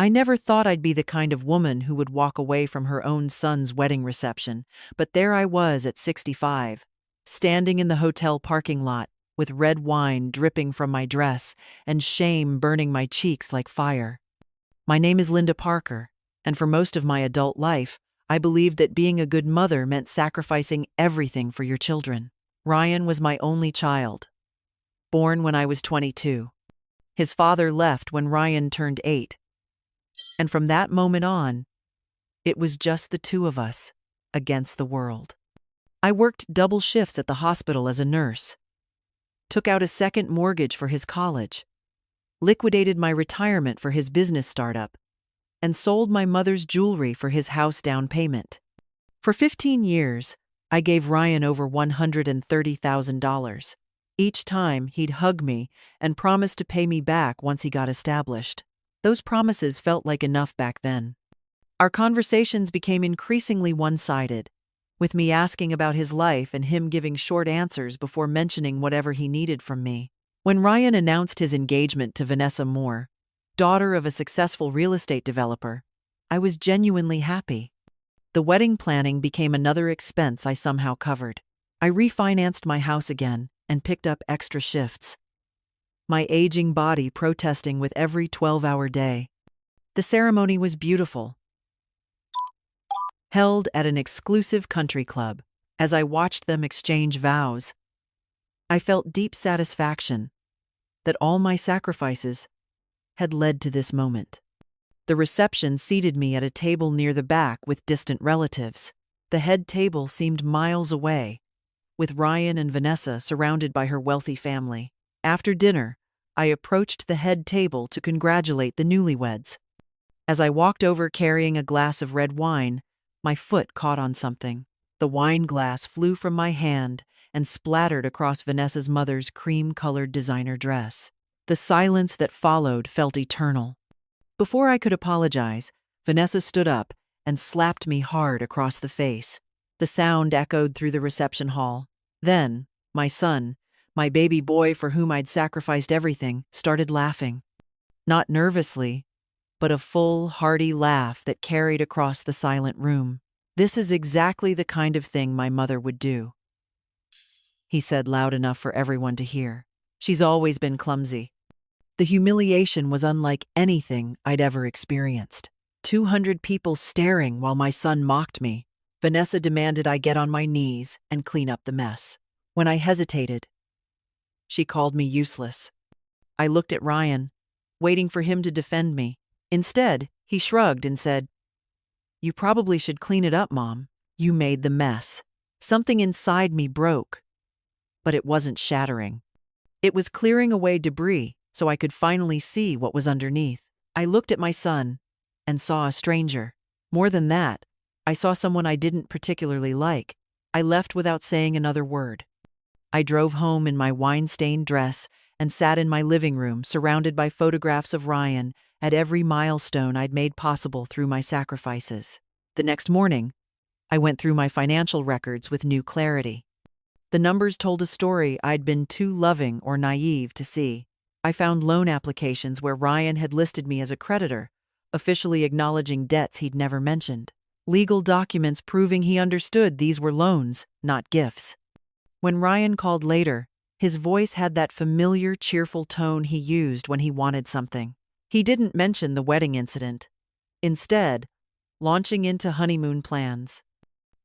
I never thought I'd be the kind of woman who would walk away from her own son's wedding reception, but there I was at 65, standing in the hotel parking lot, with red wine dripping from my dress and shame burning my cheeks like fire. My name is Linda Parker, and for most of my adult life, I believed that being a good mother meant sacrificing everything for your children. Ryan was my only child, born when I was 22. His father left when Ryan turned 8. And from that moment on, it was just the two of us against the world. I worked double shifts at the hospital as a nurse, took out a second mortgage for his college, liquidated my retirement for his business startup, and sold my mother's jewelry for his house down payment. For 15 years, I gave Ryan over $130,000. Each time, he'd hug me and promise to pay me back once he got established. Those promises felt like enough back then. Our conversations became increasingly one-sided, with me asking about his life and him giving short answers before mentioning whatever he needed from me. When Ryan announced his engagement to Vanessa Moore, daughter of a successful real estate developer, I was genuinely happy. The wedding planning became another expense I somehow covered. I refinanced my house again and picked up extra shifts, my aging body protesting with every 12-hour day. The ceremony was beautiful, held at an exclusive country club. As I watched them exchange vows, I felt deep satisfaction that all my sacrifices had led to this moment. The reception seated me at a table near the back with distant relatives. The head table seemed miles away, with Ryan and Vanessa surrounded by her wealthy family. After dinner, I approached the head table to congratulate the newlyweds. As I walked over carrying a glass of red wine, my foot caught on something. The wine glass flew from my hand and splattered across Vanessa's mother's cream-colored designer dress. The silence that followed felt eternal. Before I could apologize, Vanessa stood up and slapped me hard across the face. The sound echoed through the reception hall. Then, my son, my baby boy for whom I'd sacrificed everything, started laughing. Not nervously, but a full, hearty laugh that carried across the silent room. "This is exactly the kind of thing my mother would do," he said loud enough for everyone to hear. "She's always been clumsy." The humiliation was unlike anything I'd ever experienced. 200 people staring while my son mocked me. Vanessa demanded I get on my knees and clean up the mess. When I hesitated, she called me useless. I looked at Ryan, waiting for him to defend me. Instead, he shrugged and said, "You probably should clean it up, Mom. You made the mess." Something inside me broke, but it wasn't shattering. It was clearing away debris so I could finally see what was underneath. I looked at my son and saw a stranger. More than that, I saw someone I didn't particularly like. I left without saying another word. I drove home in my wine-stained dress and sat in my living room surrounded by photographs of Ryan at every milestone I'd made possible through my sacrifices. The next morning, I went through my financial records with new clarity. The numbers told a story I'd been too loving or naive to see. I found loan applications where Ryan had listed me as a creditor, officially acknowledging debts he'd never mentioned. Legal documents proving he understood these were loans, not gifts. When Ryan called later, his voice had that familiar, cheerful tone he used when he wanted something. He didn't mention the wedding incident, instead, launching into honeymoon plans.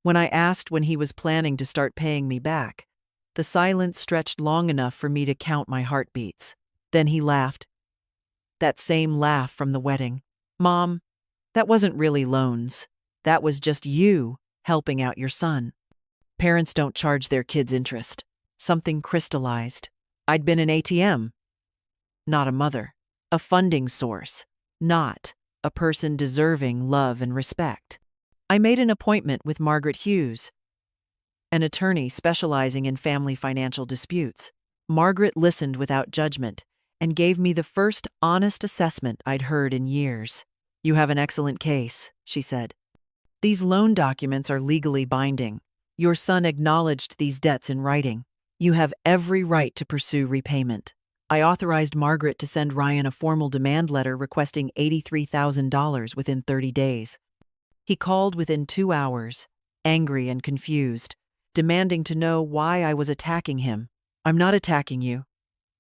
When I asked when he was planning to start paying me back, the silence stretched long enough for me to count my heartbeats. Then he laughed. That same laugh from the wedding. "Mom, that wasn't really loans. That was just you helping out your son. Parents don't charge their kids interest." Something crystallized. I'd been an ATM, not a mother. A funding source, not a person deserving love and respect. I made an appointment with Margaret Hughes, an attorney specializing in family financial disputes. Margaret listened without judgment and gave me the first honest assessment I'd heard in years. "You have an excellent case," she said. "These loan documents are legally binding. Your son acknowledged these debts in writing. You have every right to pursue repayment. I authorized Margaret to send Ryan a formal demand letter requesting $83,000 within 30 days. He called within 2 hours, angry and confused, demanding to know why I was attacking him. "I'm not attacking you,"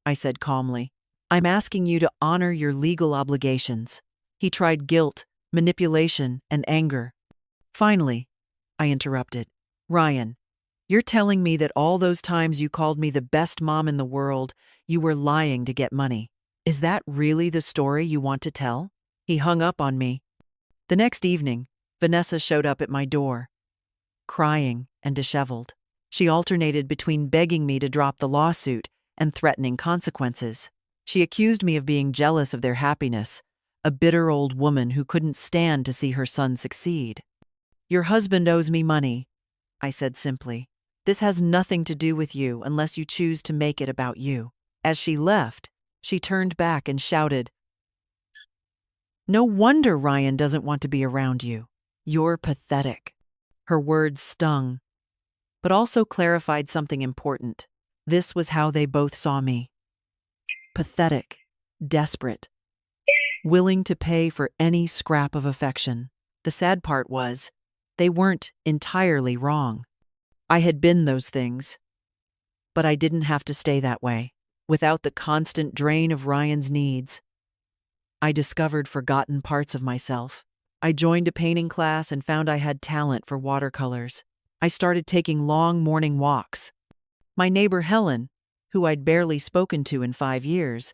I said calmly. "I'm asking you to honor your legal obligations." He tried guilt, manipulation, and anger. Finally, I interrupted. "Ryan, you're telling me that all those times you called me the best mom in the world, you were lying to get money. Is that really the story you want to tell?" He hung up on me. The next evening, Vanessa showed up at my door, crying and disheveled. She alternated between begging me to drop the lawsuit and threatening consequences. She accused me of being jealous of their happiness, a bitter old woman who couldn't stand to see her son succeed. "Your husband owes me money," I said simply. "This has nothing to do with you unless you choose to make it about you." As she left, she turned back and shouted, "No wonder Ryan doesn't want to be around you. You're pathetic." Her words stung, but also clarified something important. This was how they both saw me. Pathetic, desperate, willing to pay for any scrap of affection. The sad part was, they weren't entirely wrong. I had been those things, but I didn't have to stay that way. Without the constant drain of Ryan's needs, I discovered forgotten parts of myself. I joined a painting class and found I had talent for watercolors. I started taking long morning walks. My neighbor Helen, who I'd barely spoken to in 5 years,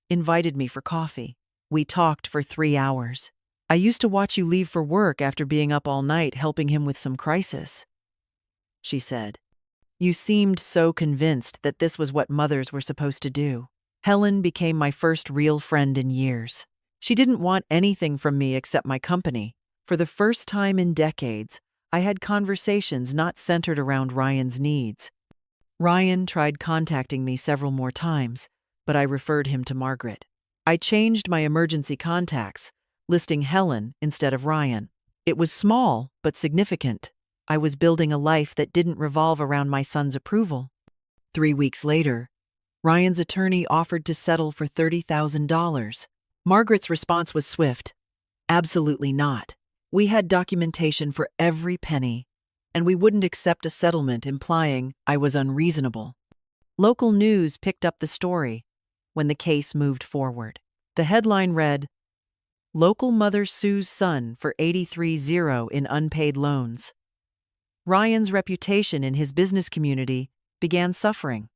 invited me for coffee. We talked for 3 hours. "I used to watch you leave for work after being up all night helping him with some crisis," she said. "You seemed so convinced that this was what mothers were supposed to do." Helen became my first real friend in years. She didn't want anything from me except my company. For the first time in decades, I had conversations not centered around Ryan's needs. Ryan tried contacting me several more times, but I referred him to Margaret. I changed my emergency contacts, listing Helen instead of Ryan. It was small, but significant. I was building a life that didn't revolve around my son's approval. 3 weeks later, Ryan's attorney offered to settle for $30,000. Margaret's response was swift. "Absolutely not. We had documentation for every penny, and we wouldn't accept a settlement implying I was unreasonable." Local news picked up the story when the case moved forward. The headline read, "Local mother sues son for $83,000 in unpaid loans." Ryan's reputation in his business community began suffering.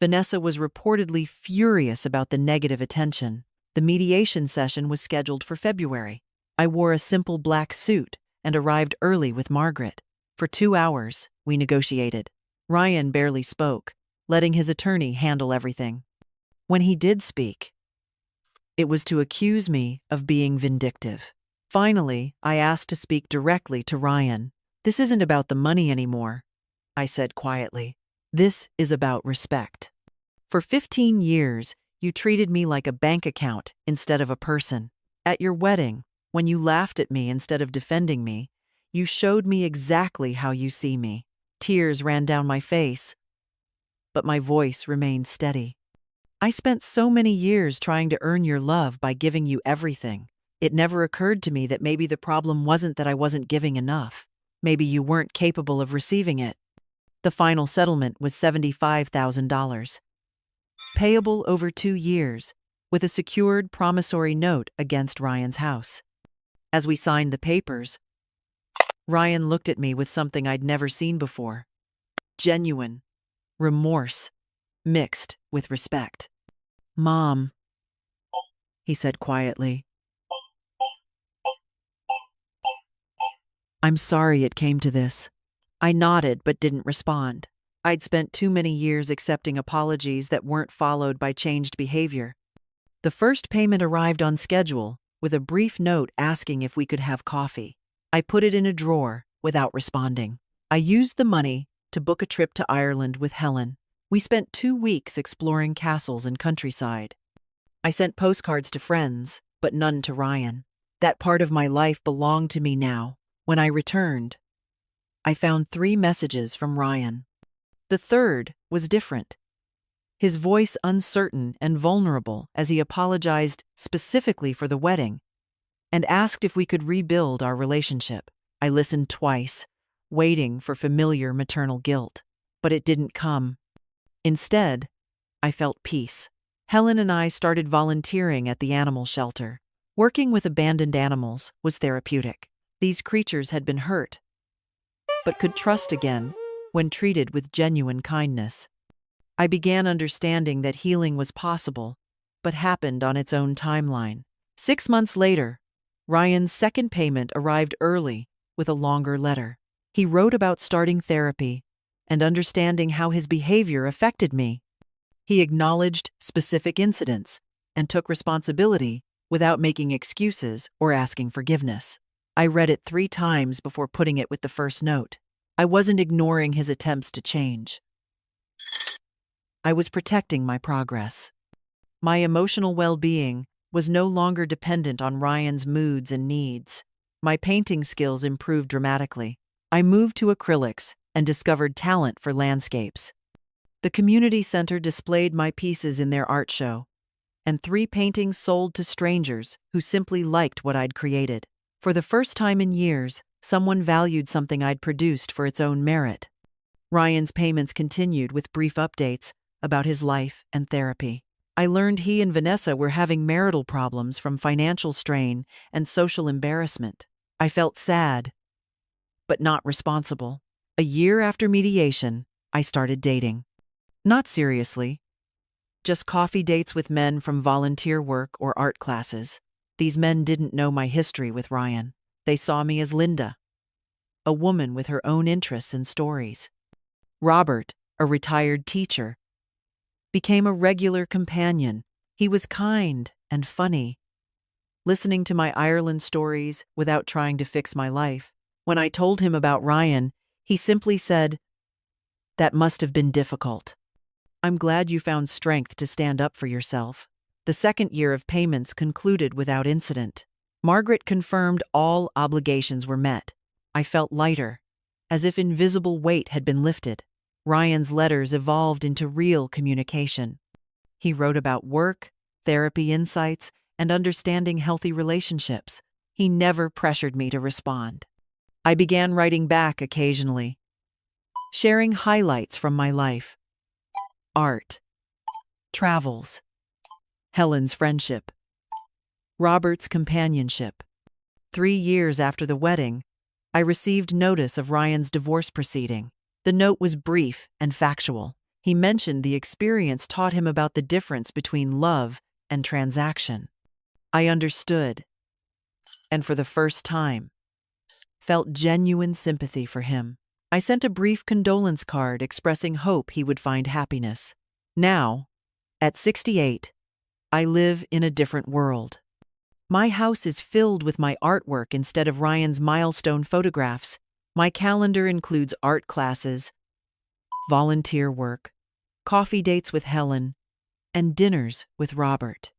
Vanessa was reportedly furious about the negative attention. The mediation session was scheduled for February. I wore a simple black suit and arrived early with Margaret. For 2 hours, we negotiated. Ryan barely spoke, letting his attorney handle everything. When he did speak, it was to accuse me of being vindictive. Finally, I asked to speak directly to Ryan. "This isn't about the money anymore," I said quietly. "This is about respect. For 15 years, you treated me like a bank account instead of a person. At your wedding, when you laughed at me instead of defending me, you showed me exactly how you see me." Tears ran down my face, but my voice remained steady. "I spent so many years trying to earn your love by giving you everything. It never occurred to me that maybe the problem wasn't that I wasn't giving enough. Maybe you weren't capable of receiving it." The final settlement was $75,000, payable over 2 years, with a secured promissory note against Ryan's house. As we signed the papers, Ryan looked at me with something I'd never seen before. Genuine remorse, mixed with respect. "Mom," he said quietly, "I'm sorry it came to this." I nodded but didn't respond. I'd spent too many years accepting apologies that weren't followed by changed behavior. The first payment arrived on schedule, with a brief note asking if we could have coffee. I put it in a drawer without responding. I used the money to book a trip to Ireland with Helen. We spent 2 weeks exploring castles and countryside. I sent postcards to friends, but none to Ryan. That part of my life belonged to me now. When I returned, I found 3 messages from Ryan. The third was different. his voice uncertain and vulnerable as he apologized specifically for the wedding and asked if we could rebuild our relationship. I listened twice, waiting for familiar maternal guilt, but it didn't come. Instead, I felt peace. Helen and I started volunteering at the animal shelter. Working with abandoned animals was therapeutic. These creatures had been hurt, but could trust again when treated with genuine kindness. I began understanding that healing was possible, but happened on its own timeline. 6 months later, Ryan's second payment arrived early with a longer letter. He wrote about starting therapy and understanding how his behavior affected me. He acknowledged specific incidents and took responsibility without making excuses or asking forgiveness. I read it 3 times before putting it with the first note. I wasn't ignoring his attempts to change. I was protecting my progress. My emotional well-being was no longer dependent on Ryan's moods and needs. My painting skills improved dramatically. I moved to acrylics and discovered talent for landscapes. The community center displayed my pieces in their art show, and 3 paintings sold to strangers who simply liked what I'd created. For the first time in years, someone valued something I'd produced for its own merit. Ryan's payments continued with brief updates about his life and therapy. I learned he and Vanessa were having marital problems from financial strain and social embarrassment. I felt sad, but not responsible. A year after mediation, I started dating. Not seriously, just coffee dates with men from volunteer work or art classes. These men didn't know my history with Ryan. They saw me as Linda, a woman with her own interests and stories. Robert, a retired teacher, became a regular companion. He was kind and funny, listening to my Ireland stories without trying to fix my life. When I told him about Ryan, he simply said, "That must have been difficult. I'm glad you found strength to stand up for yourself." The second year of payments concluded without incident. Margaret confirmed all obligations were met. I felt lighter, as if invisible weight had been lifted. Ryan's letters evolved into real communication. He wrote about work, therapy insights, and understanding healthy relationships. He never pressured me to respond. I began writing back occasionally, sharing highlights from my life: art, travels, Helen's friendship, Robert's companionship. 3 years after the wedding, I received notice of Ryan's divorce proceeding. The note was brief and factual. He mentioned the experience taught him about the difference between love and transaction. I understood, and for the first time, felt genuine sympathy for him. I sent a brief condolence card expressing hope he would find happiness. Now, at 68, I live in a different world. My house is filled with my artwork instead of Ryan's milestone photographs. My calendar includes art classes, volunteer work, coffee dates with Helen, and dinners with Robert.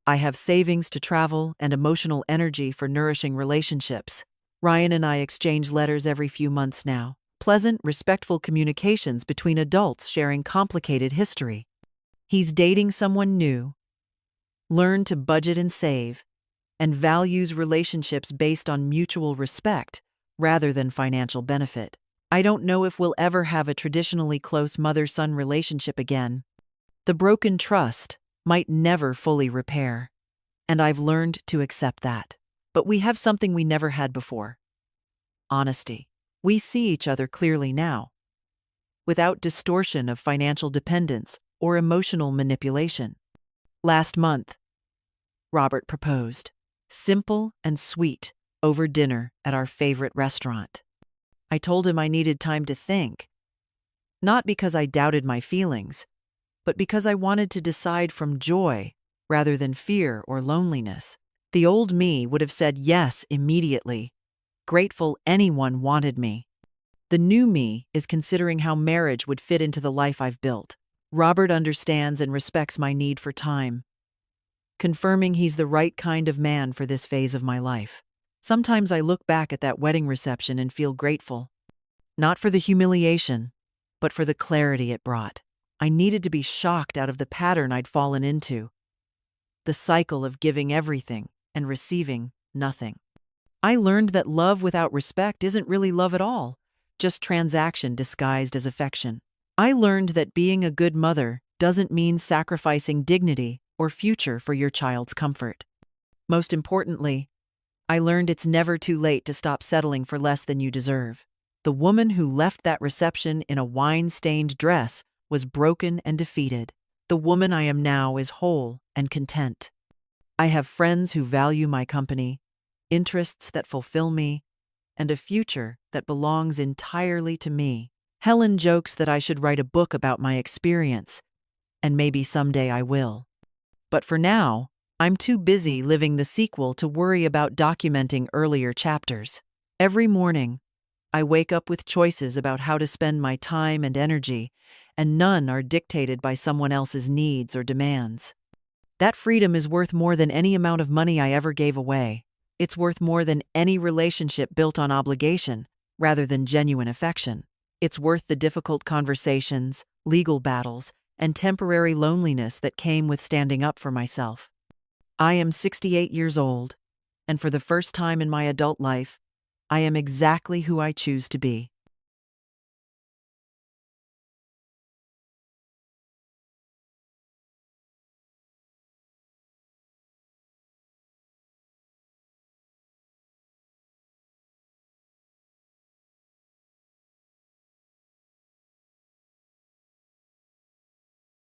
I have savings to travel and emotional energy for nourishing relationships. Ryan and I exchange letters every few months now. Pleasant, respectful communications between adults sharing complicated history. He's dating someone new, learned to budget and save, and values relationships based on mutual respect rather than financial benefit. I don't know if we'll ever have a traditionally close mother-son relationship again. The broken trust might never fully repair, and I've learned to accept that. But we have something we never had before: honesty. We see each other clearly now, without distortion of financial dependence or emotional manipulation. Last month, Robert proposed, simple and sweet, over dinner at our favorite restaurant. I told him I needed time to think, not because I doubted my feelings, but because I wanted to decide from joy rather than fear or loneliness. The old me would have said yes immediately, grateful anyone wanted me. The new me is considering how marriage would fit into the life I've built. Robert understands and respects my need for time, confirming he's the right kind of man for this phase of my life. Sometimes I look back at that wedding reception and feel grateful, not for the humiliation, but for the clarity it brought. I needed to be shocked out of the pattern I'd fallen into, the cycle of giving everything and receiving nothing. I learned that love without respect isn't really love at all, just transaction disguised as affection. I learned that being a good mother doesn't mean sacrificing dignity or future for your child's comfort. Most importantly, I learned it's never too late to stop settling for less than you deserve. The woman who left that reception in a wine-stained dress was broken and defeated. The woman I am now is whole and content. I have friends who value my company, interests that fulfill me, and a future that belongs entirely to me. Helen jokes that I should write a book about my experience, and maybe someday I will. But for now, I'm too busy living the sequel to worry about documenting earlier chapters. Every morning, I wake up with choices about how to spend my time and energy, and none are dictated by someone else's needs or demands. That freedom is worth more than any amount of money I ever gave away. It's worth more than any relationship built on obligation, rather than genuine affection. It's worth the difficult conversations, legal battles, and temporary loneliness that came with standing up for myself. I am 68 years old, and for the first time in my adult life, I am exactly who I choose to be.